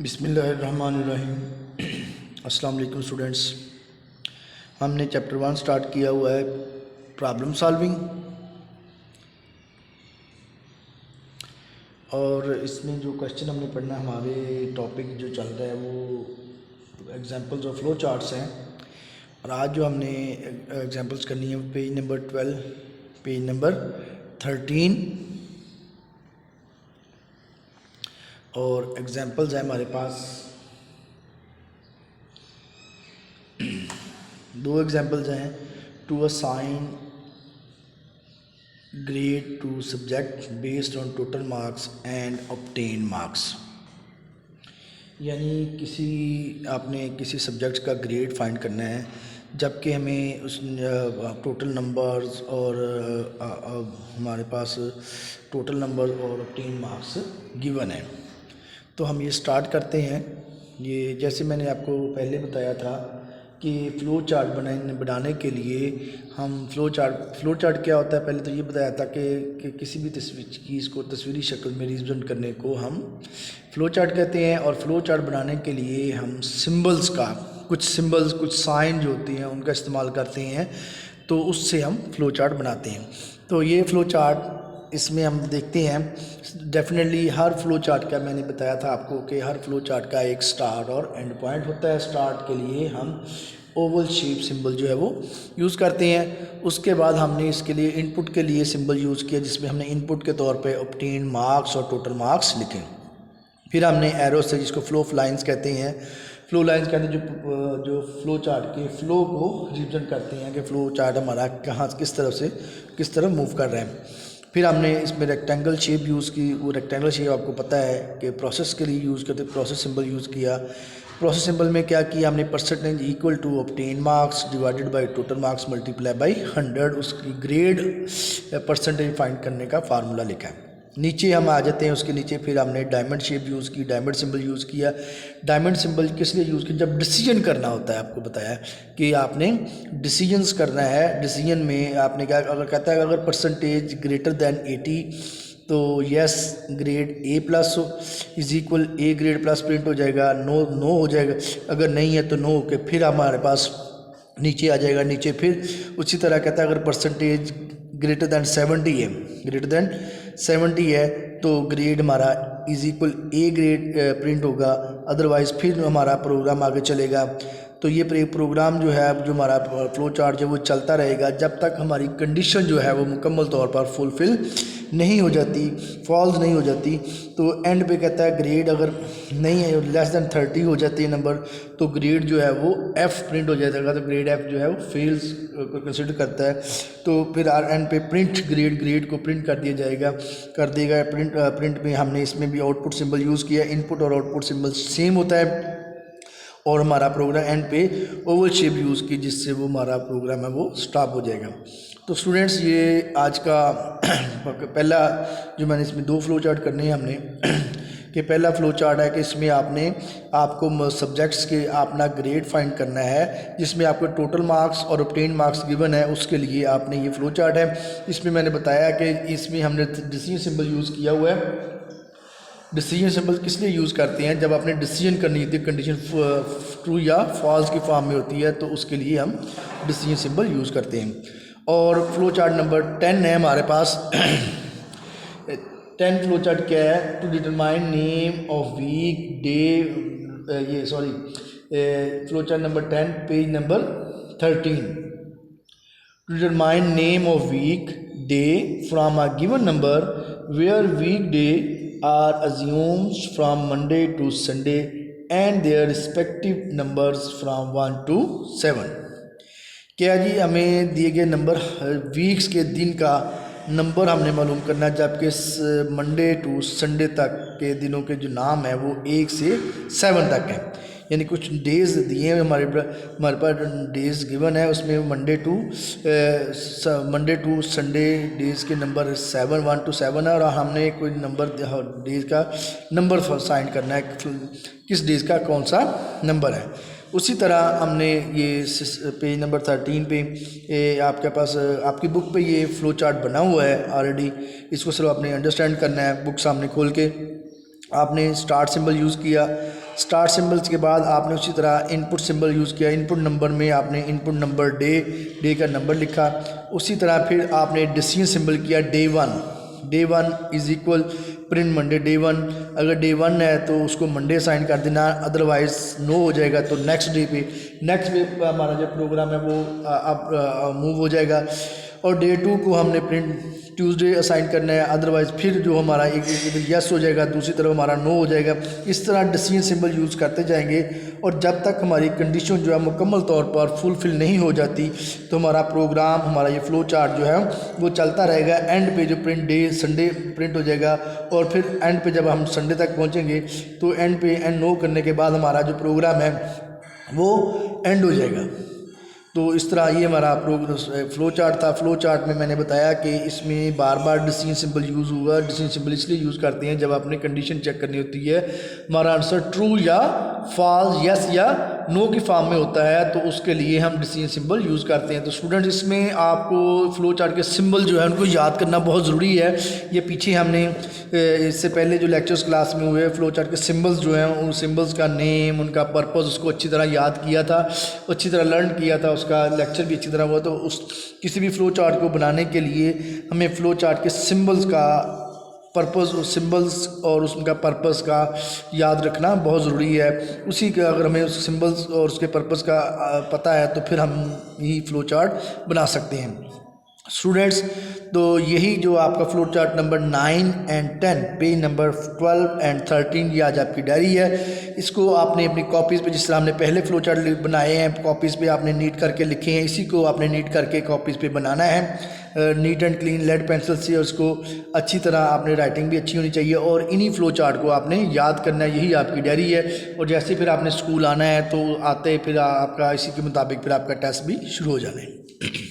बिस्मिल्लाहिर्रहमानिर्रहीम। अस्सलाम वालेकुम स्टूडेंट्स। हमने चैप्टर 1 स्टार्ट किया हुआ है प्रॉब्लम सॉल्विंग, और इसमें जो क्वेश्चन हमने पढ़ना है, हमारे टॉपिक जो चल रहा है वो एग्जांपल्स ऑफ फ्लो चार्ट्स हैं। और आज जो हमने एग्जांपल्स करनी है पेज नंबर 12, पेज नंबर 13 और एग्जांपल्स हैं हमारे पास। दो एग्जांपल्स हैं, to assign grade to subject based on total marks and obtain marks. यानी आपने किसी सब्जेक्ट का ग्रेड फाइंड करना है, जबकि हमें उस टोटल नंबर्स और हमारे पास टोटल नंबर और ऑब्टेन मार्क्स गिवन है। तो हम ये स्टार्ट करते हैं। ये जैसे मैंने आपको पहले बताया था कि फ़्लो चार्ट बनाने के लिए हम फ़्लो चार्ट क्या होता है, पहले तो ये बताया था कि किसी भी चीज़ को तस्वीरी शक्ल में रिप्रेजेंट करने को हम फ़्लो चार्ट कहते हैं। और फ़्लो चार्ट बनाने के लिए हम सिंबल्स का कुछ साइन जो होती हैं उनका इस्तेमाल करते हैं, तो उससे हम फ़्लो चार्ट बनाते हैं। तो ये फ़्लो चार्ट इसमें हम देखते हैं। डेफिनेटली हर फ़्लो चार्ट का मैंने बताया था आपको कि हर फ़्लो चार्ट का एक स्टार्ट और एंड पॉइंट होता है। स्टार्ट के लिए हम ओवल शेप सिंबल जो है वो यूज़ करते हैं। उसके बाद हमने इसके लिए इनपुट के लिए सिंबल यूज़ किया, जिसमें हमने इनपुट के तौर पे ऑब्टेन मार्क्स और टोटल मार्क्स लिखे। फिर हमने एरो से, जिसको फ्लो लाइंस कहते हैं, फ्लो लाइंस कहते हैं जो फ्लो चार्ट के फ़्लो को रिप्रेजेंट करते हैं कि फ़्लो चार्ट हमारा किस तरफ मूव कर रहा है। फिर हमने इसमें रेक्टेंगल शेप यूज़ की। वो रेक्टेंगल शेप आपको पता है कि प्रोसेस के लिए यूज़ करते, प्रोसेस सिंबल यूज़ किया। प्रोसेस सिंबल में क्या किया हमने, percentage equal to obtain marks divided by total marks multiply by 100, उसकी ग्रेड परसेंटेज फाइंड करने का फार्मूला लिखा है। नीचे हम आ जाते हैं, उसके नीचे फिर हमने डायमंड शेप यूज़ की, डायमंड सिंबल यूज़ किया। डायमंड सिंबल किस लिए यूज़ किया, जब डिसीजन करना होता है। आपको बताया कि आपने डिसीजंस करना है। डिसीजन में आपने क्या, अगर कहता है अगर परसेंटेज ग्रेटर दैन 80 तो yes grade A+ is equal A grade plus print हो जाएगा, नो हो जाएगा। अगर नहीं है तो नो के फिर हमारे पास नीचे आ जाएगा। नीचे फिर उसी तरह कहता है अगर परसेंटेज ग्रेटर दैन 70 है तो ग्रेड हमारा is equal A grade print होगा। अदरवाइज़ फिर हमारा प्रोग्राम आगे चलेगा। तो ये प्रोग्राम जो है, जो हमारा फ्लो चार्ट जो वो चलता रहेगा जब तक हमारी कंडीशन जो है वो मुकम्मल तौर पर फुलफ़िल नहीं हो जाती, फॉल्स नहीं हो जाती। तो एंड पे कहता है ग्रेड अगर नहीं है, लेस दैन 30 हो जाती है नंबर, तो ग्रेड जो है वो F प्रिंट हो जाएगा। तो ग्रेड F जो है वो फेल्स कंसिडर करता है। तो फिर एंड पे प्रिंट ग्रेड को प्रिंट कर देगा। प्रिंट में हमने इसमें भी आउटपुट सिंबल यूज़ किया। इनपुट और आउटपुट सिंबल सेम होता है। और हमारा प्रोग्राम एंड पे ओवल शेप यूज़ की, जिससे वो हमारा प्रोग्राम है वो स्टॉप हो जाएगा। तो स्टूडेंट्स, ये आज का पहला जो मैंने इसमें दो फ्लो चार्ट करने हैं हमने कि पहला फ्लो चार्ट है कि इसमें आपको सब्जेक्ट्स के अपना ग्रेड फाइंड करना है, जिसमें आपको टोटल मार्क्स और ऑब्टेन मार्क्स गिवन है। उसके लिए आपने ये फ्लो चार्ट है। इसमें मैंने बताया कि इसमें हमने डिसीजन सिंबल यूज़ किया हुआ है। डिसीजन सिंबल किस लिए यूज़ करते हैं, जब आपने डिसीजन करनी होती है, कंडीशन ट्रू या फॉल्स की फॉर्म में होती है, तो उसके लिए हम डिसीजन सिंबल यूज़ करते हैं। और फ्लो चार्ट नंबर 10 है हमारे पास। 10 फ्लो चार्ट क्या है, to determine name of week day, flow chart number 10 page number 13। To determine name of week day from a given number where weekday are assumed from Monday to Sunday and their respective numbers from 1 to 7। क्या जी, हमें दिए गए number weeks के दिन का number हमने मालूम करना है, जबकि मंडे टू संडे तक के दिनों के जो नाम है वो 1 से 7 तक है। यानी कुछ डेज़ दिए हैं हमारे पास डेज़ गिवन है। उसमें मंडे टू संडे डेज़ के नंबर 1 to 7 है। और हमने कोई नंबर डेज़ का नंबर साइन करना है, किस डेज़ का कौन सा नंबर है। उसी तरह हमने ये पेज नंबर 13 पे आपके पास आपकी बुक पे ये फ्लो चार्ट बना हुआ है ऑलरेडी। इसको सिर्फ आपने अंडरस्टैंड करना है। बुक सामने खोल के आपने स्टार्ट सिंबल यूज़ किया। स्टार्ट सिंबल्स के बाद आपने उसी तरह इनपुट सिंबल यूज़ किया। इनपुट नंबर में आपने इनपुट नंबर डे का नंबर लिखा। उसी तरह फिर आपने डिसीजन सिंबल किया day one is equal print Monday day one. अगर डे वन है तो उसको मंडे साइन कर देना, अदरवाइज नो हो जाएगा तो नेक्स्ट डे पे हमारा जो प्रोग्राम है वो अब मूव हो जाएगा। और डे टू को हमने प्रिंट ट्यूसडे असाइन करना है, अदरवाइज़ फिर जो हमारा एक यस हो जाएगा, दूसरी तरफ हमारा नो हो जाएगा। इस तरह डिसीजन सिंबल यूज़ करते जाएंगे और जब तक हमारी कंडीशन जो है मुकम्मल तौर पर फुलफ़िल नहीं हो जाती तो हमारा प्रोग्राम, हमारा ये फ़्लो चार्ट जो है वो चलता रहेगा। एंड पे जो प्रिंट डे संडे प्रिंट हो जाएगा और फिर एंड पे जब हम संडे तक पहुँचेंगे तो एंड पे एंड नो करने के बाद हमारा जो प्रोग्राम है वो एंड हो जाएगा। तो इस तरह ये हमारा फ़्लो चार्ट था। फ़्लो चार्ट में मैंने बताया कि इसमें बार बार डिसीजन सिंबल यूज़ हुआ। डिसीजन सिंबल इसलिए यूज़ करते हैं जब आपने कंडीशन चेक करनी होती है, हमारा आंसर ट्रू या फॉल्स, यस या नो की फॉर्म में होता है, तो उसके लिए हम डिसीजन सिंबल यूज़ करते हैं। तो स्टूडेंट्स इसमें आपको फ़्लो चार्ट के सिंबल जो है उनको याद करना बहुत ज़रूरी है। ये पीछे हमने इससे पहले जो लेक्चर्स क्लास में हुए फ़्लो चार्ट के सिंबल्स जो हैं उन सिंबल्स का नेम, उनका पर्पस, उसको अच्छी तरह याद किया था, अच्छी तरह लर्न किया था, उसका लेक्चर भी अच्छी तरह हुआ। तो उस किसी भी फ़्लो चार्ट को बनाने के लिए हमें फ़्लो चार्ट के सिंबल्स का पर्पस, सिंबल्स और उसका पर्पस का याद रखना बहुत ज़रूरी है। उसी का अगर हमें उस सिंबल्स और उसके पर्पस का पता है तो फिर हम ही फ़्लो चार्ट बना सकते हैं। स्टूडेंट्स, तो यही जो आपका flow chart number 9 and 10, page number 12 and 13, ये आज आपकी डायरी है। इसको आपने अपनी कॉपीज़ पे, जिस तरह हमने पहले फ़्लो चार्ट बनाए हैं कॉपीज़ पे आपने नीट करके लिखे हैं, इसी को आपने नीट करके कॉपीज़ पे बनाना है neat and clean lead pencil से। और उसको अच्छी तरह आपने राइटिंग भी अच्छी होनी चाहिए और इन्हीं फ़्लो चार्ट को आपने याद करना है। यही आपकी डायरी है। और जैसे फिर आपने स्कूल आना है तो आते फिर आपका इसी के मुताबिक फिर आपका टेस्ट भी शुरू हो जाना है।